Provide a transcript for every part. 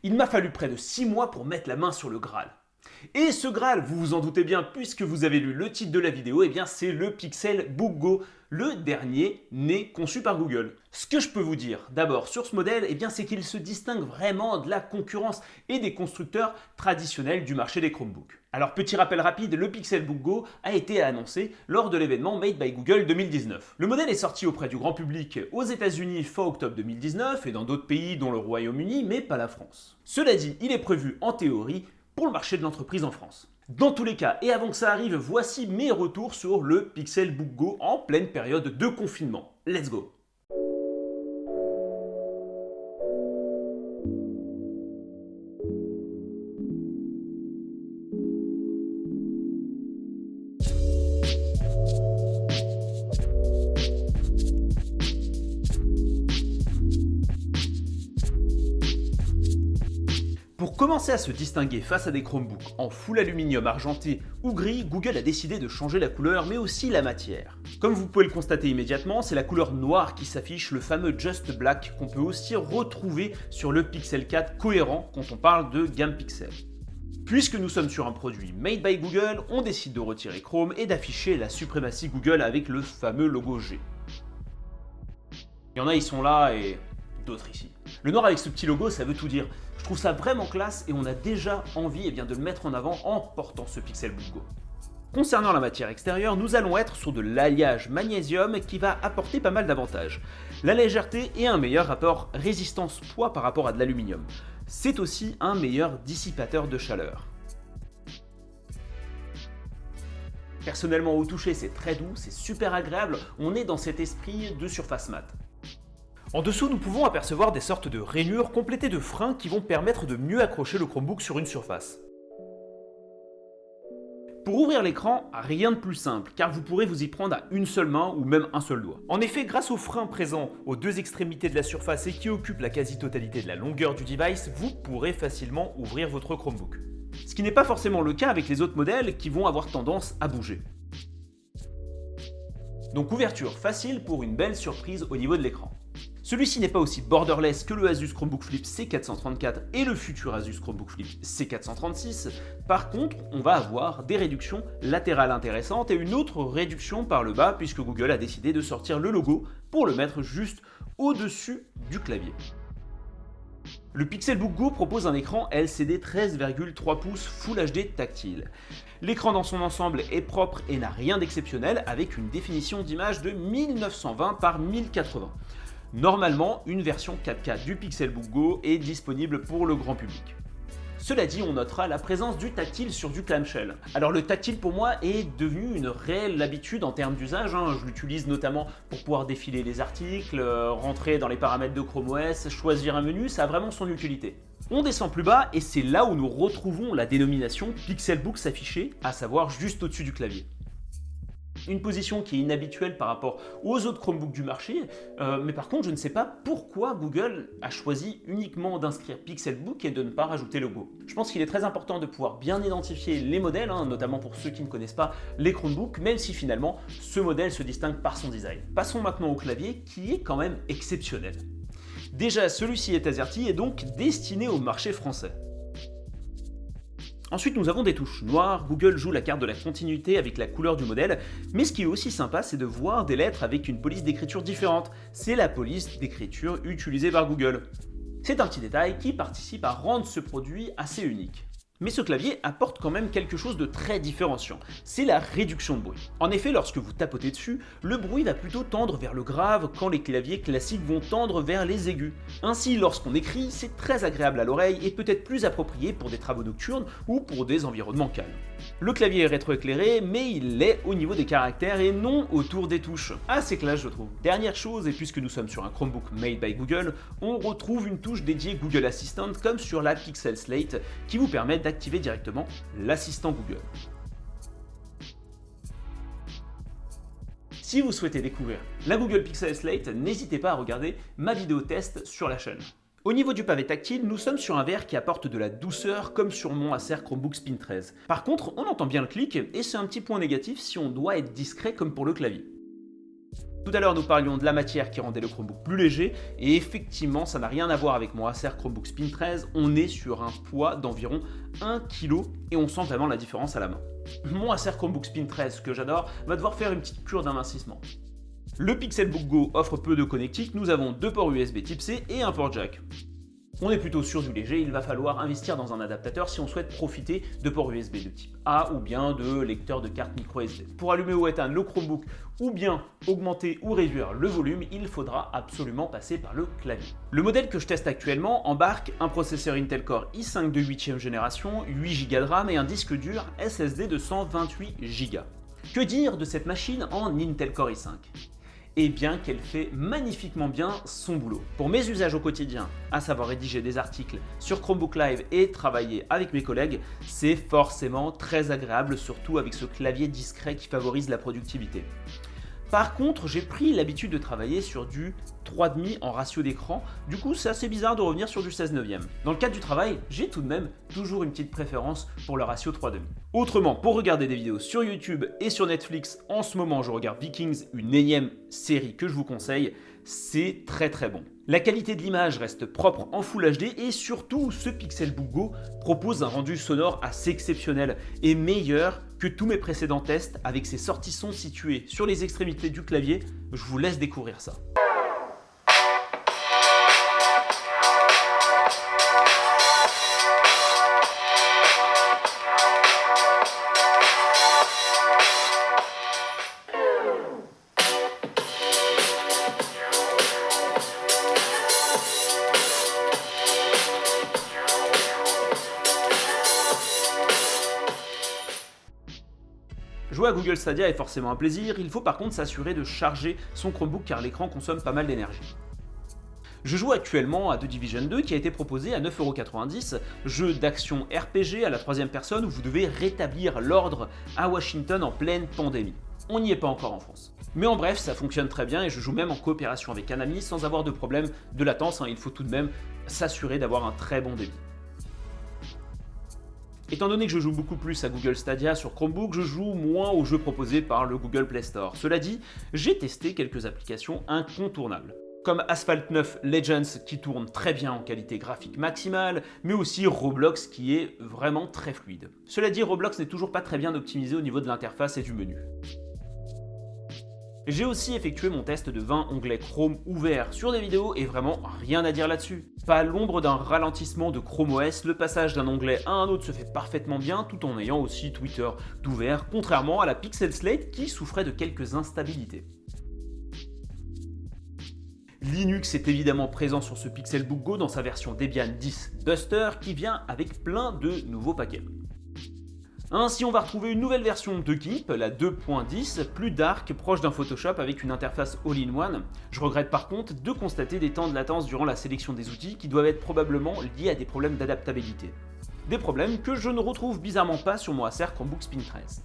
Il m'a fallu près de 6 mois pour mettre la main sur le Graal. Et ce Graal, vous vous en doutez bien puisque vous avez lu le titre de la vidéo, eh bien c'est le Pixelbook Go, le dernier né conçu par Google. Ce que je peux vous dire d'abord sur ce modèle, eh bien c'est qu'il se distingue vraiment de la concurrence et des constructeurs traditionnels du marché des Chromebooks. Alors petit rappel rapide, le Pixelbook Go a été annoncé lors de l'événement Made by Google 2019. Le modèle est sorti auprès du grand public aux États-Unis fin octobre 2019 et dans d'autres pays dont le Royaume-Uni, mais pas la France. Cela dit, il est prévu en théorie pour le marché de l'entreprise en France. Dans tous les cas, et avant que ça arrive, voici mes retours sur le Pixelbook Go en pleine période de confinement. Let's go! Pour commencer à se distinguer face à des Chromebooks en full aluminium argenté ou gris, Google a décidé de changer la couleur mais aussi la matière. Comme vous pouvez le constater immédiatement, c'est la couleur noire qui s'affiche, le fameux Just Black qu'on peut aussi retrouver sur le Pixel 4 cohérent quand on parle de gamme Pixel. Puisque nous sommes sur un produit made by Google, on décide de retirer Chrome et d'afficher la suprématie Google avec le fameux logo G. Il y en a, ils sont là et d'autres ici. Le noir avec ce petit logo, ça veut tout dire. Je trouve ça vraiment classe et on a déjà envie de le mettre en avant en portant ce Pixelbook Go. Concernant la matière extérieure, nous allons être sur de l'alliage magnésium qui va apporter pas mal d'avantages. La légèreté et un meilleur rapport résistance-poids par rapport à de l'aluminium. C'est aussi un meilleur dissipateur de chaleur. Personnellement au toucher, c'est très doux, c'est super agréable, on est dans cet esprit de surface mat. En dessous, nous pouvons apercevoir des sortes de rainures complétées de freins qui vont permettre de mieux accrocher le Chromebook sur une surface. Pour ouvrir l'écran, rien de plus simple, car vous pourrez vous y prendre à une seule main ou même un seul doigt. En effet, grâce aux freins présents aux deux extrémités de la surface et qui occupent la quasi-totalité de la longueur du device, vous pourrez facilement ouvrir votre Chromebook. Ce qui n'est pas forcément le cas avec les autres modèles qui vont avoir tendance à bouger. Donc ouverture facile pour une belle surprise au niveau de l'écran. Celui-ci n'est pas aussi borderless que le Asus Chromebook Flip C434 et le futur Asus Chromebook Flip C436. Par contre, on va avoir des réductions latérales intéressantes et une autre réduction par le bas puisque Google a décidé de sortir le logo pour le mettre juste au-dessus du clavier. Le Pixelbook Go propose un écran LCD 13,3 pouces Full HD tactile. L'écran dans son ensemble est propre et n'a rien d'exceptionnel avec une définition d'image de 1920 par 1080. Normalement, une version 4K du Pixelbook Go est disponible pour le grand public. Cela dit, on notera la présence du tactile sur du clamshell. Alors le tactile pour moi est devenu une réelle habitude en termes d'usage, je l'utilise notamment pour pouvoir défiler les articles, rentrer dans les paramètres de Chrome OS, choisir un menu, ça a vraiment son utilité. On descend plus bas et c'est là où nous retrouvons la dénomination Pixelbook s'afficher, à savoir juste au-dessus du clavier. Une position qui est inhabituelle par rapport aux autres Chromebooks du marché, mais par contre je ne sais pas pourquoi Google a choisi uniquement d'inscrire Pixelbook et de ne pas rajouter le Go. Je pense qu'il est très important de pouvoir bien identifier les modèles, notamment pour ceux qui ne connaissent pas les Chromebooks, même si finalement ce modèle se distingue par son design. Passons maintenant au clavier qui est quand même exceptionnel. Déjà celui-ci est AZERTY et donc destiné au marché français. Ensuite, nous avons des touches noires. Google joue la carte de la continuité avec la couleur du modèle, mais ce qui est aussi sympa, c'est de voir des lettres avec une police d'écriture différente. C'est la police d'écriture utilisée par Google. C'est un petit détail qui participe à rendre ce produit assez unique. Mais ce clavier apporte quand même quelque chose de très différenciant, c'est la réduction de bruit. En effet, lorsque vous tapotez dessus, le bruit va plutôt tendre vers le grave quand les claviers classiques vont tendre vers les aigus. Ainsi, lorsqu'on écrit, c'est très agréable à l'oreille et peut-être plus approprié pour des travaux nocturnes ou pour des environnements calmes. Le clavier est rétroéclairé, mais il l'est au niveau des caractères et non autour des touches. Assez classe je trouve. Dernière chose, et puisque nous sommes sur un Chromebook made by Google, on retrouve une touche dédiée Google Assistant comme sur la Pixel Slate qui vous permet d'activer directement l'assistant Google. Si vous souhaitez découvrir la Google Pixel Slate, n'hésitez pas à regarder ma vidéo test sur la chaîne. Au niveau du pavé tactile, nous sommes sur un verre qui apporte de la douceur comme sur mon Acer Chromebook Spin 13. Par contre, on entend bien le clic et c'est un petit point négatif si on doit être discret comme pour le clavier. Tout à l'heure, nous parlions de la matière qui rendait le Chromebook plus léger, et effectivement, ça n'a rien à voir avec mon Acer Chromebook Spin 13, on est sur un poids d'environ 1 kg, et on sent vraiment la différence à la main. Mon Acer Chromebook Spin 13, que j'adore, va devoir faire une petite cure d'amincissement. Le Pixelbook Go offre peu de connectiques, nous avons 2 ports USB Type C et un port jack. On est plutôt sur du léger, il va falloir investir dans un adaptateur si on souhaite profiter de ports USB de type A ou bien de lecteurs de carte micro SD. Pour allumer ou éteindre le Chromebook ou bien augmenter ou réduire le volume, il faudra absolument passer par le clavier. Le modèle que je teste actuellement embarque un processeur Intel Core i5 de 8ème génération, 8 Go de RAM et un disque dur SSD de 128 Go. Que dire de cette machine en Intel Core i5 ? Eh bien qu'elle fait magnifiquement bien son boulot. Pour mes usages au quotidien, à savoir rédiger des articles sur Chromebook Live et travailler avec mes collègues, c'est forcément très agréable, surtout avec ce clavier discret qui favorise la productivité. Par contre, j'ai pris l'habitude de travailler sur du 3,5 en ratio d'écran, du coup c'est assez bizarre de revenir sur du 16/9. Dans le cadre du travail, j'ai tout de même toujours une petite préférence pour le ratio 3,5. Autrement, pour regarder des vidéos sur YouTube et sur Netflix, en ce moment je regarde Vikings, une énième série que je vous conseille, c'est très très bon. La qualité de l'image reste propre en Full HD et surtout ce Pixelbook Go propose un rendu sonore assez exceptionnel et meilleur que tous mes précédents tests avec ses sorties son situées sur les extrémités du clavier. Je vous laisse découvrir ça. Jouer à Google Stadia est forcément un plaisir, il faut par contre s'assurer de charger son Chromebook car l'écran consomme pas mal d'énergie. Je joue actuellement à The Division 2 qui a été proposé à 9,90€, jeu d'action RPG à la troisième personne où vous devez rétablir l'ordre à Washington en pleine pandémie. On n'y est pas encore en France. Mais en bref, ça fonctionne très bien et je joue même en coopération avec un ami sans avoir de problème de latence, il faut tout de même s'assurer d'avoir un très bon débit. Étant donné que je joue beaucoup plus à Google Stadia sur Chromebook, je joue moins aux jeux proposés par le Google Play Store. Cela dit, j'ai testé quelques applications incontournables, comme Asphalt 9 Legends qui tourne très bien en qualité graphique maximale, mais aussi Roblox qui est vraiment très fluide. Cela dit, Roblox n'est toujours pas très bien optimisé au niveau de l'interface et du menu. J'ai aussi effectué mon test de 20 onglets Chrome ouverts sur des vidéos et vraiment rien à dire là-dessus. Pas l'ombre d'un ralentissement de Chrome OS, le passage d'un onglet à un autre se fait parfaitement bien tout en ayant aussi Twitter d'ouvert, contrairement à la Pixel Slate qui souffrait de quelques instabilités. Linux est évidemment présent sur ce Pixelbook Go dans sa version Debian 10 Duster qui vient avec plein de nouveaux paquets. Ainsi, on va retrouver une nouvelle version de GIMP, la 2.10, plus dark, proche d'un Photoshop avec une interface all-in-one. Je regrette par contre de constater des temps de latence durant la sélection des outils qui doivent être probablement liés à des problèmes d'adaptabilité. Des problèmes que je ne retrouve bizarrement pas sur mon Acer Chromebook Spin 13.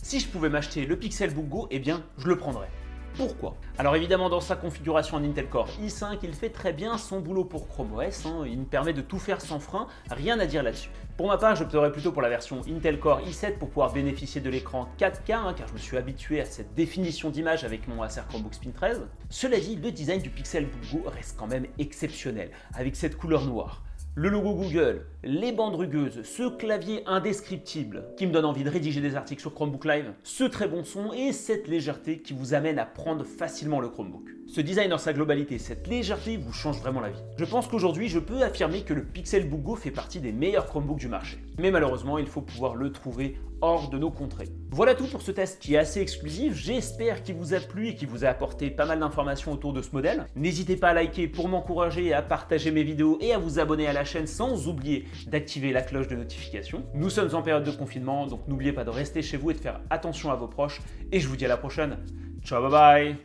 Si je pouvais m'acheter le Pixelbook Go, eh bien, je le prendrais. Pourquoi ? Alors évidemment dans sa configuration en Intel Core i5, il fait très bien son boulot pour Chrome OS, il me permet de tout faire sans frein, rien à dire là-dessus. Pour ma part, j'opterais plutôt pour la version Intel Core i7 pour pouvoir bénéficier de l'écran 4K, car je me suis habitué à cette définition d'image avec mon Acer Chromebook Spin 13. Cela dit, le design du Pixelbook Go reste quand même exceptionnel, avec cette couleur noire. Le logo Google, les bandes rugueuses, ce clavier indescriptible qui me donne envie de rédiger des articles sur Chromebook Live, ce très bon son et cette légèreté qui vous amène à prendre facilement le Chromebook. Ce design dans sa globalité, cette légèreté vous change vraiment la vie. Je pense qu'aujourd'hui, je peux affirmer que le Pixelbook Go fait partie des meilleurs Chromebooks du marché. Mais malheureusement, il faut pouvoir le trouver hors de nos contrées. Voilà tout pour ce test qui est assez exclusif, j'espère qu'il vous a plu et qu'il vous a apporté pas mal d'informations autour de ce modèle. N'hésitez pas à liker pour m'encourager, à partager mes vidéos et à vous abonner à la chaîne sans oublier d'activer la cloche de notification. Nous sommes en période de confinement, donc n'oubliez pas de rester chez vous et de faire attention à vos proches. Et je vous dis à la prochaine. Ciao, bye bye.